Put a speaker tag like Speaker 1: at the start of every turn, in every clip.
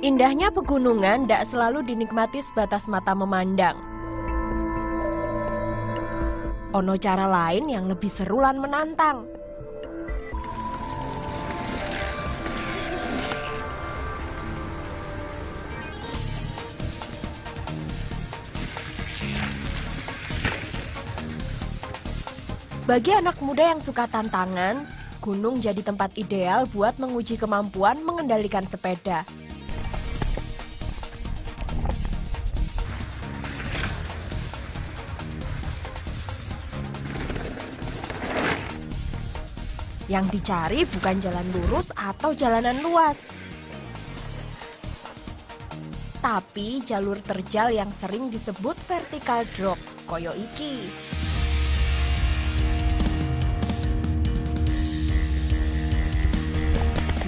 Speaker 1: Indahnya pegunungan tidak selalu dinikmati sebatas mata memandang. Ono cara lain yang lebih seru lan menantang. Bagi anak muda yang suka tantangan, gunung jadi tempat ideal buat menguji kemampuan mengendalikan sepeda. Yang dicari bukan jalan lurus atau jalanan luas, tapi jalur terjal yang sering disebut vertical drop, koyo iki.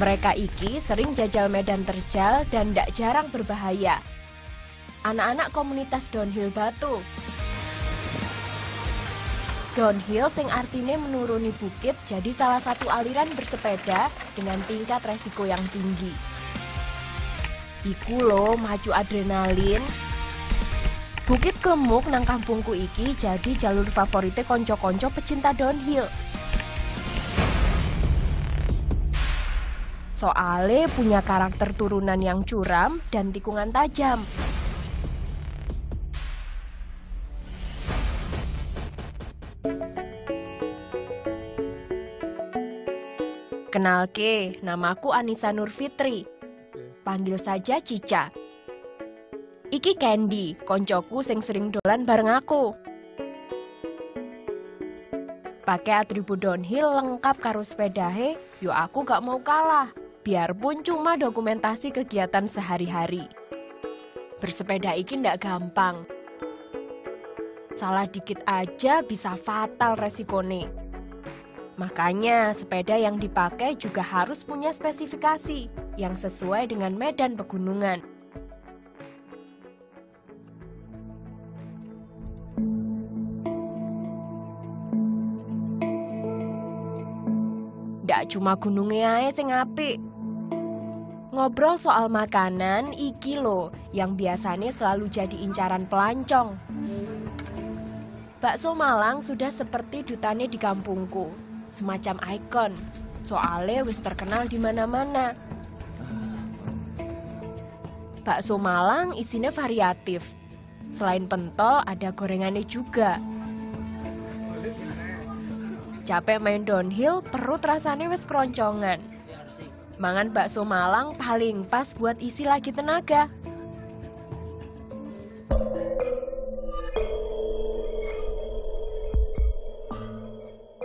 Speaker 1: Mereka iki sering jajal medan terjal dan ndak jarang berbahaya. Anak-anak komunitas downhill Batu. Downhill sing artinya menuruni bukit jadi salah satu aliran bersepeda dengan tingkat resiko yang tinggi. Iku lo maju adrenalin. Bukit Klemuk nang kampungku iki jadi jalur favorite konco-konco pecinta downhill. Soale punya karakter turunan yang curam dan tikungan tajam. Kenalke, namaku Anissa Nurfitri. Panggil saja Cica. Iki Candy, koncoku sing sering dolan bareng aku. Pakai atribut downhill lengkap karo sepedahe, yo aku gak mau kalah. Biarpun cuma dokumentasi kegiatan sehari-hari. Bersepeda iki ndak gampang. Salah dikit aja bisa fatal resikone. Makanya sepeda yang dipakai juga harus punya spesifikasi yang sesuai dengan medan pegunungan. Ndak cuma gunungnya ae sing apik. Ngobrol soal makanan, iki lo yang biasanya selalu jadi incaran pelancong. Bakso Malang sudah seperti dutannya di kampungku, semacam ikon, soalnya wis terkenal di mana-mana. Bakso Malang isinya variatif. Selain pentol, ada gorengannya juga. Capek main downhill, perut rasanya wis keroncongan. Mangan bakso Malang paling pas buat isi lagi tenaga.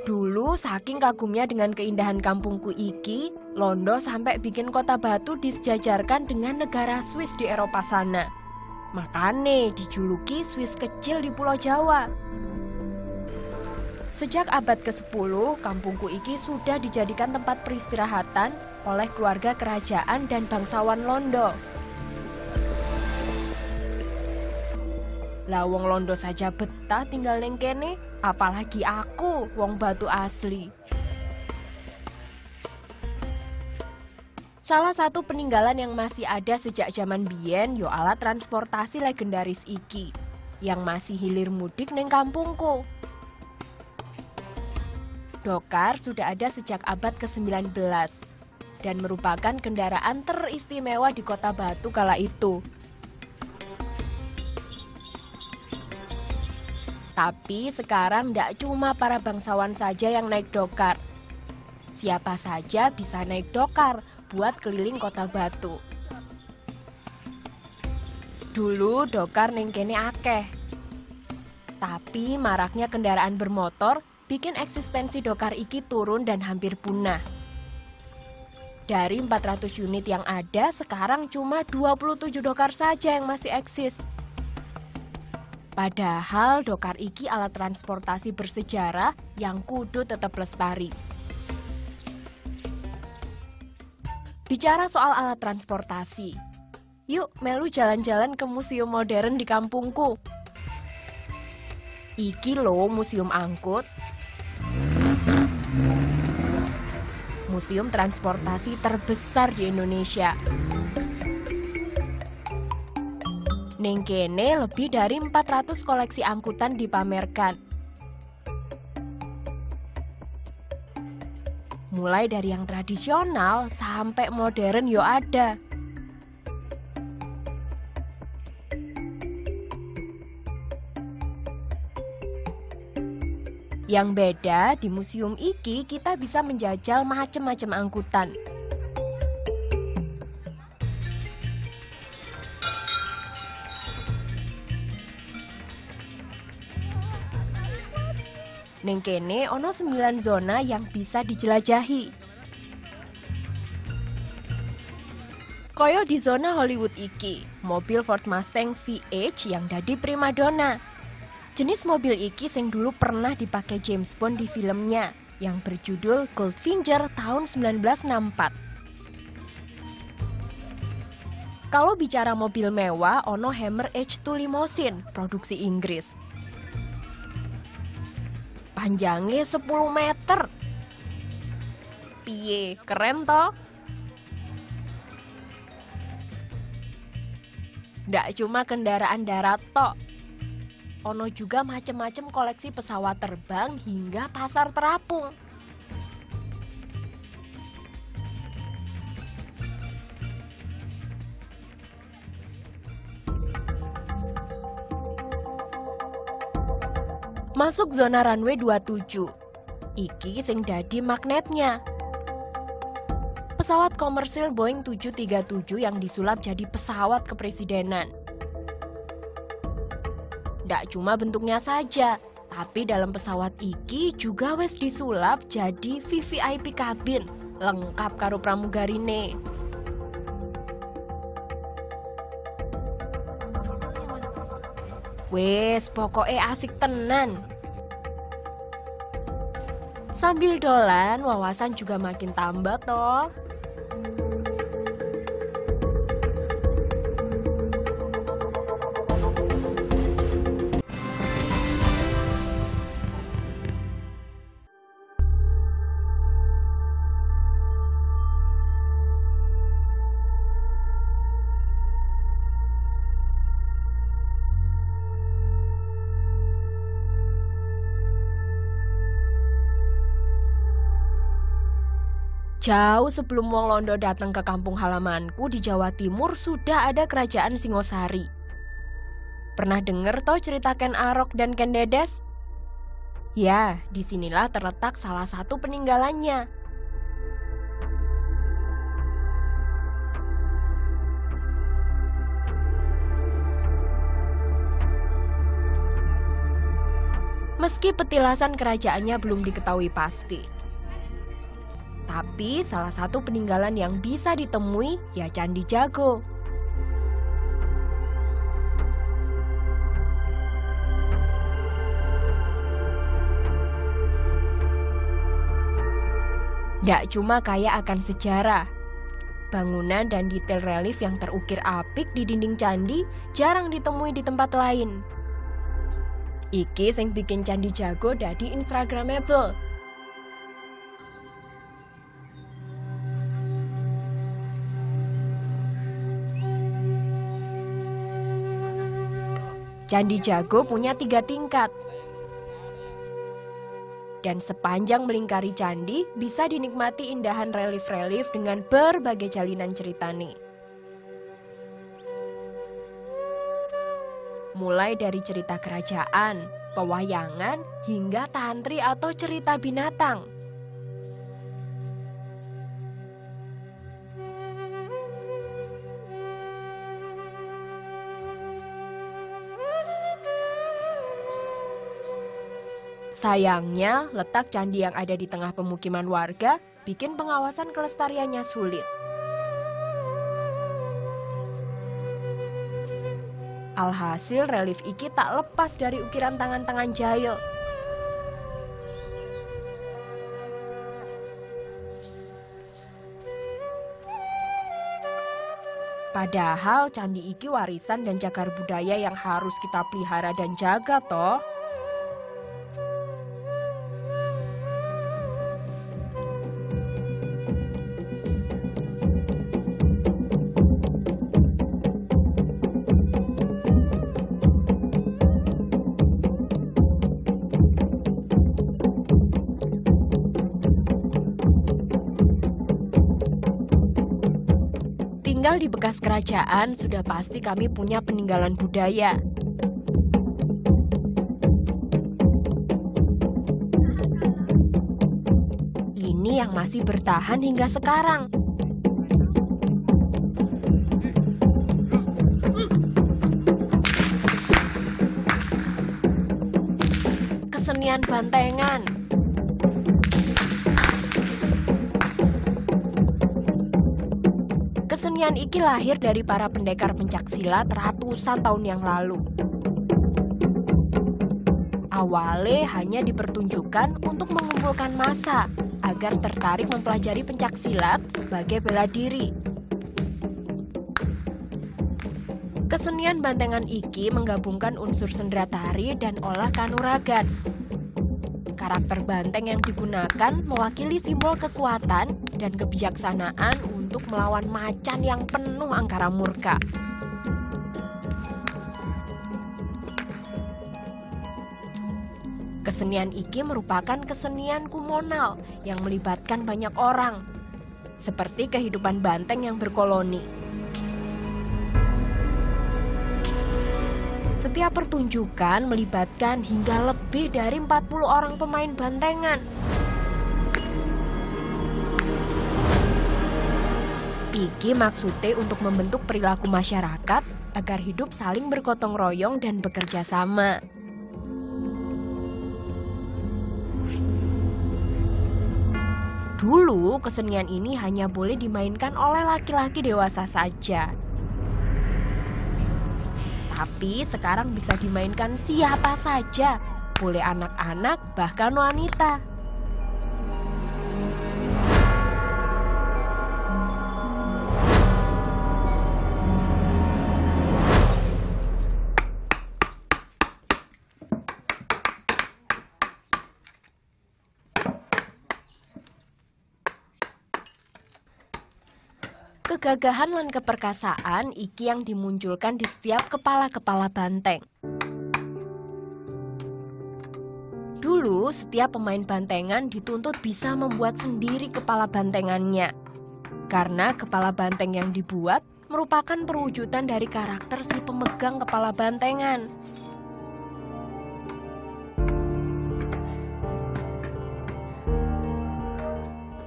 Speaker 1: Dulu saking kagumnya dengan keindahan kampungku iki, Londo sampai bikin kota Batu disejajarkan dengan negara Swiss di Eropa sana. Makanya dijuluki Swiss kecil di Pulau Jawa. Sejak abad ke-10, kampungku iki sudah dijadikan tempat peristirahatan oleh keluarga kerajaan dan bangsawan Londo. Lah wong Londo saja betah tinggal neng kene, apalagi aku wong Batu asli. Salah satu peninggalan yang masih ada sejak zaman biyen yo alat transportasi legendaris iki yang masih hilir mudik neng kampungku. Dokar sudah ada sejak abad ke-19 dan merupakan kendaraan teristimewa di kota Batu kala itu. Tapi sekarang tidak cuma para bangsawan saja yang naik dokar. Siapa saja bisa naik dokar buat keliling kota Batu. Dulu dokar ning kene akeh. Tapi maraknya kendaraan bermotor bikin eksistensi dokar iki turun dan hampir punah. Dari 400 unit yang ada, sekarang cuma 27 dokar saja yang masih eksis. Padahal dokar iki alat transportasi bersejarah yang kudu tetap lestari. Bicara soal alat transportasi, yuk melu jalan-jalan ke museum modern di kampungku. Iki loh museum angkut. Museum transportasi terbesar di Indonesia. Ning kene lebih dari 400 koleksi angkutan dipamerkan. Mulai dari yang tradisional sampai modern yo ada. Yang beda, di museum iki kita bisa menjajal macam-macam angkutan. Ning kene ono 9 zona yang bisa dijelajahi. Koyo di zona Hollywood iki, mobil Ford Mustang VH yang dadi primadona. Jenis mobil iki sing dulu pernah dipakai James Bond di filmnya yang berjudul Goldfinger tahun 1964. Kalau bicara mobil mewah, ono Hammer H2 Limousine produksi Inggris. Panjangnya 10 meter. Piye, keren toh? Ndak cuma kendaraan darat tok. Ono juga macam-macam koleksi pesawat terbang hingga pasar terapung. Masuk zona runway 27. Iki sing dadi magnetnya. Pesawat komersil Boeing 737 yang disulap jadi pesawat kepresidenan. Ndak cuma bentuknya saja, tapi dalam pesawat iki juga wes disulap jadi VVIP kabin, lengkap karo pramugarine. Wes, pokoknya asik tenan. Sambil dolan, wawasan juga makin tambah toh. Jauh sebelum wong Londo datang ke kampung halamanku di Jawa Timur sudah ada kerajaan Singosari. Pernah denger toh cerita Ken Arok dan Ken Dedes? Ya, disinilah terletak salah satu peninggalannya. Meski petilasan kerajaannya belum diketahui pasti. Tapi salah satu peninggalan yang bisa ditemui ya Candi Jago. Nggak cuma kaya akan sejarah. Bangunan dan detail relief yang terukir apik di dinding candi jarang ditemui di tempat lain. Iki sing bikin Candi Jago dadi instagramable. Candi Jago punya 3 tingkat. Dan sepanjang melingkari candi bisa dinikmati indahan relief-relief dengan berbagai jalinan ceritane. Mulai dari cerita kerajaan, pewahyangan, hingga tantri atau cerita binatang. Sayangnya, letak candi yang ada di tengah pemukiman warga bikin pengawasan kelestariannya sulit. Alhasil relief iki tak lepas dari ukiran tangan-tangan jahil. Padahal candi iki warisan dan cagar budaya yang harus kita pelihara dan jaga toh. Tinggal di bekas kerajaan, sudah pasti kami punya peninggalan budaya. Ini yang masih bertahan hingga sekarang. Kesenian bantengan. Kesenian iki lahir dari para pendekar pencaksilat ratusan tahun yang lalu. Awalnya hanya dipertunjukkan untuk mengumpulkan massa agar tertarik mempelajari pencaksilat sebagai bela diri. Kesenian bantengan iki menggabungkan unsur sendera tari dan olah kanuragan. Karakter banteng yang digunakan mewakili simbol kekuatan dan kebijaksanaan untuk melawan macan yang penuh angkara murka. Kesenian iki merupakan kesenian komunal yang melibatkan banyak orang, seperti kehidupan banteng yang berkoloni. Setiap pertunjukan melibatkan hingga lebih dari 40 orang pemain bantengan. Iki maksudnya untuk membentuk perilaku masyarakat agar hidup saling bergotong royong dan bekerja sama. Dulu kesenian ini hanya boleh dimainkan oleh laki-laki dewasa saja. Tapi sekarang bisa dimainkan siapa saja, boleh anak-anak bahkan wanita. Kegagahan lan keperkasaan iki yang dimunculkan di setiap kepala-kepala banteng. Dulu, setiap pemain bantengan dituntut bisa membuat sendiri kepala bantengannya. Karena kepala banteng yang dibuat merupakan perwujudan dari karakter si pemegang kepala bantengan.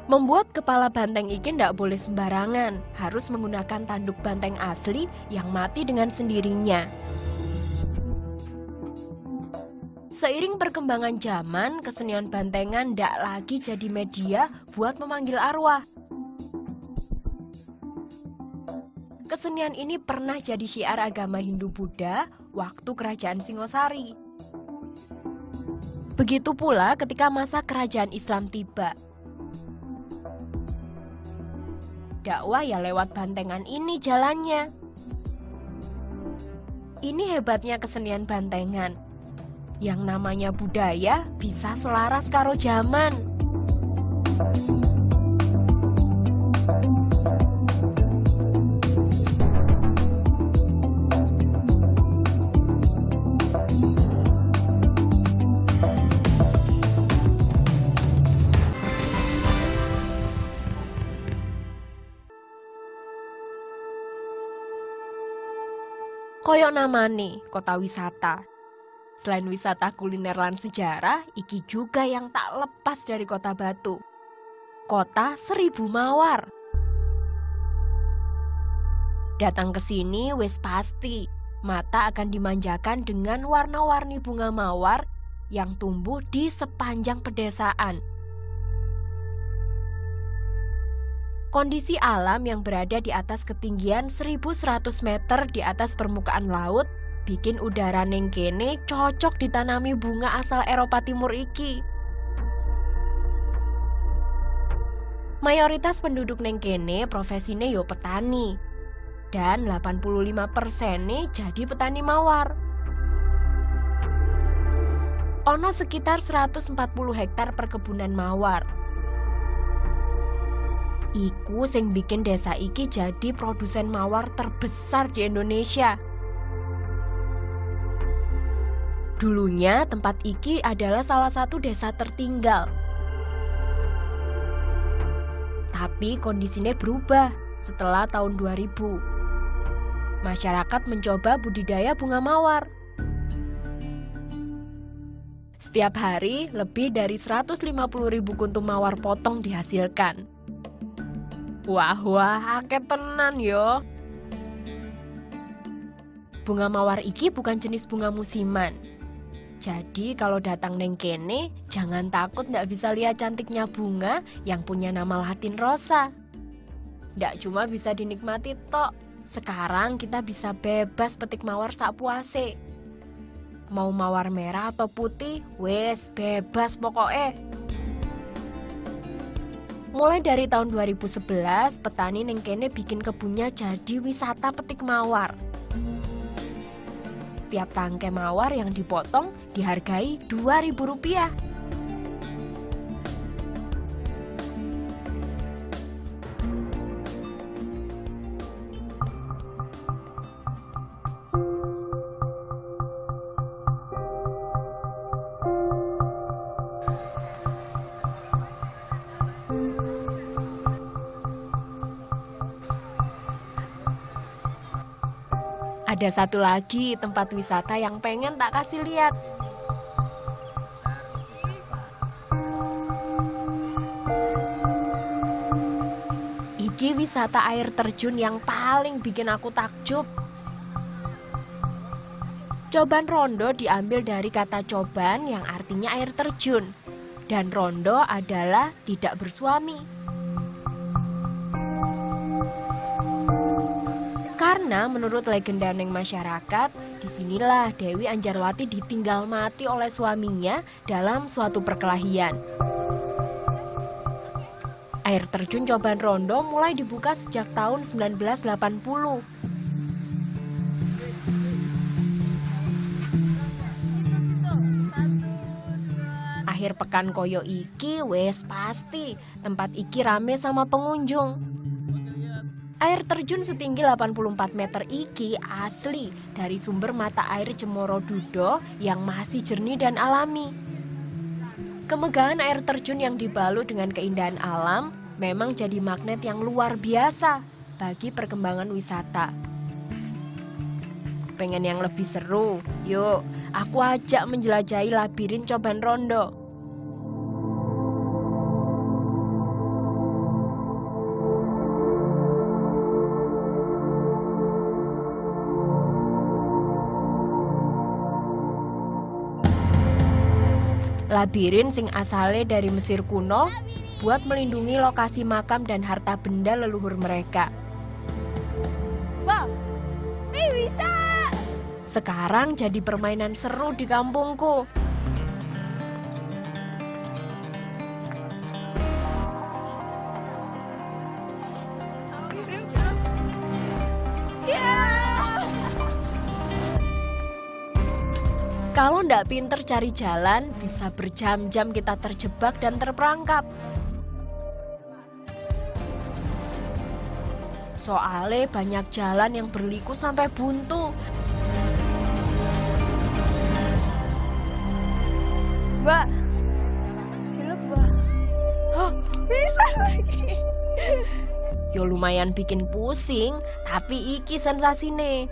Speaker 1: Membuat kepala banteng iki ndak boleh sembarangan, harus menggunakan tanduk banteng asli yang mati dengan sendirinya. Seiring perkembangan zaman, kesenian bantengan ndak lagi jadi media buat memanggil arwah. Kesenian ini pernah jadi syiar agama Hindu-Buddha waktu kerajaan Singosari. Begitu pula ketika masa kerajaan Islam tiba. Dakwah ya lewat bantengan ini jalannya. Ini hebatnya kesenian bantengan. Yang namanya budaya bisa selaras karo zaman. Koyok namane, kota wisata. Selain wisata kuliner lan sejarah, iki juga yang tak lepas dari Kota Batu. Kota 1000 mawar. Datang ke sini wis pasti, mata akan dimanjakan dengan warna-warni bunga mawar yang tumbuh di sepanjang pedesaan. Kondisi alam yang berada di atas ketinggian 1100 meter di atas permukaan laut bikin udara ning kene cocok ditanami bunga asal Eropa Timur iki. Mayoritas penduduk ning kene profesine yo petani. Dan 85% jadi petani mawar. Ono sekitar 140 hektar perkebunan mawar. Iku sing bikin desa iki jadi produsen mawar terbesar di Indonesia. Dulunya tempat iki adalah salah satu desa tertinggal. Tapi kondisinya berubah setelah tahun 2000. Masyarakat mencoba budidaya bunga mawar. Setiap hari lebih dari 150.000 kuntum mawar potong dihasilkan. Wah, akeh tenan yo. Bunga mawar iki bukan jenis bunga musiman. Jadi kalau datang neng kene, jangan takut ndak bisa lihat cantiknya bunga yang punya nama Latin rosa. Ndak cuma bisa dinikmati tok. Sekarang kita bisa bebas petik mawar sapuase. Mau mawar merah atau putih, wes bebas pokoknya. Mulai dari tahun 2011, petani ning kene bikin kebunnya jadi wisata petik mawar. Tiap tangkai mawar yang dipotong dihargai Rp2.000. Ada satu lagi tempat wisata yang pengen tak kasih lihat. Iki wisata air terjun yang paling bikin aku takjub. Coban Rondo diambil dari kata coban yang artinya air terjun. Dan rondo adalah tidak bersuami. Karena menurut legenda neng masyarakat, disinilah Dewi Anjarwati ditinggal mati oleh suaminya dalam suatu perkelahian. Air terjun Coban Rondo mulai dibuka sejak tahun 1980. Akhir pekan koyo iki wes pasti tempat iki rame sama pengunjung. Air terjun setinggi 84 meter iki asli dari sumber mata air Cemoro Dudo yang masih jernih dan alami. Kemegahan air terjun yang dibalut dengan keindahan alam memang jadi magnet yang luar biasa bagi perkembangan wisata. Pengen yang lebih seru? Yuk, aku ajak menjelajahi labirin Coban Rondo. Labirin sing asale dari Mesir kuno buat melindungi lokasi makam dan harta benda leluhur mereka.
Speaker 2: Wow, bisa!
Speaker 1: Sekarang jadi permainan seru di kampungku. Kalau ndak pinter cari jalan, bisa berjam-jam kita terjebak dan terperangkap. Soalnya banyak jalan yang berliku sampai buntu.
Speaker 2: Mbak, silap mbak. Oh, bisa lagi.
Speaker 1: Yo lumayan bikin pusing, tapi iki sensasine.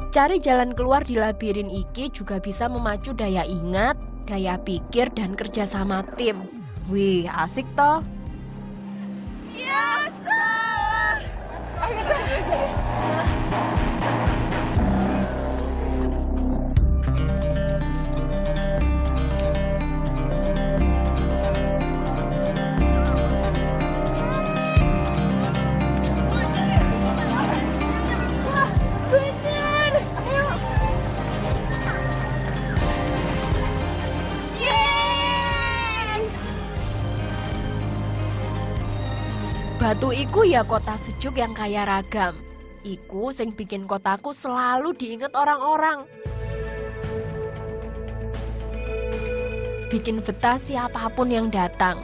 Speaker 1: Cari jalan keluar di labirin iki juga bisa memacu daya ingat, daya pikir, dan kerjasama tim. Wih, asik toh?
Speaker 2: Ya, salah.
Speaker 1: Batu iku ya kota sejuk yang kaya ragam. Iku sing bikin kotaku selalu diinget orang-orang. Bikin betah siapapun yang datang.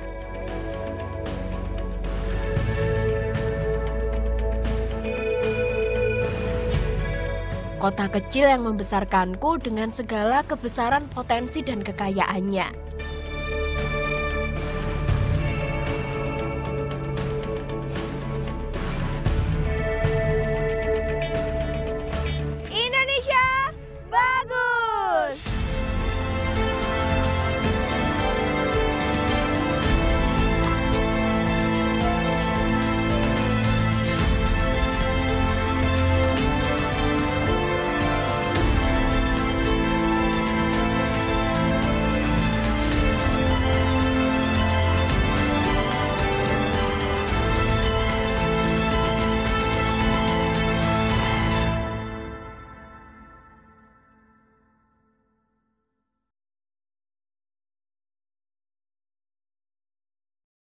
Speaker 1: Kota kecil yang membesarkanku dengan segala kebesaran potensi dan kekayaannya.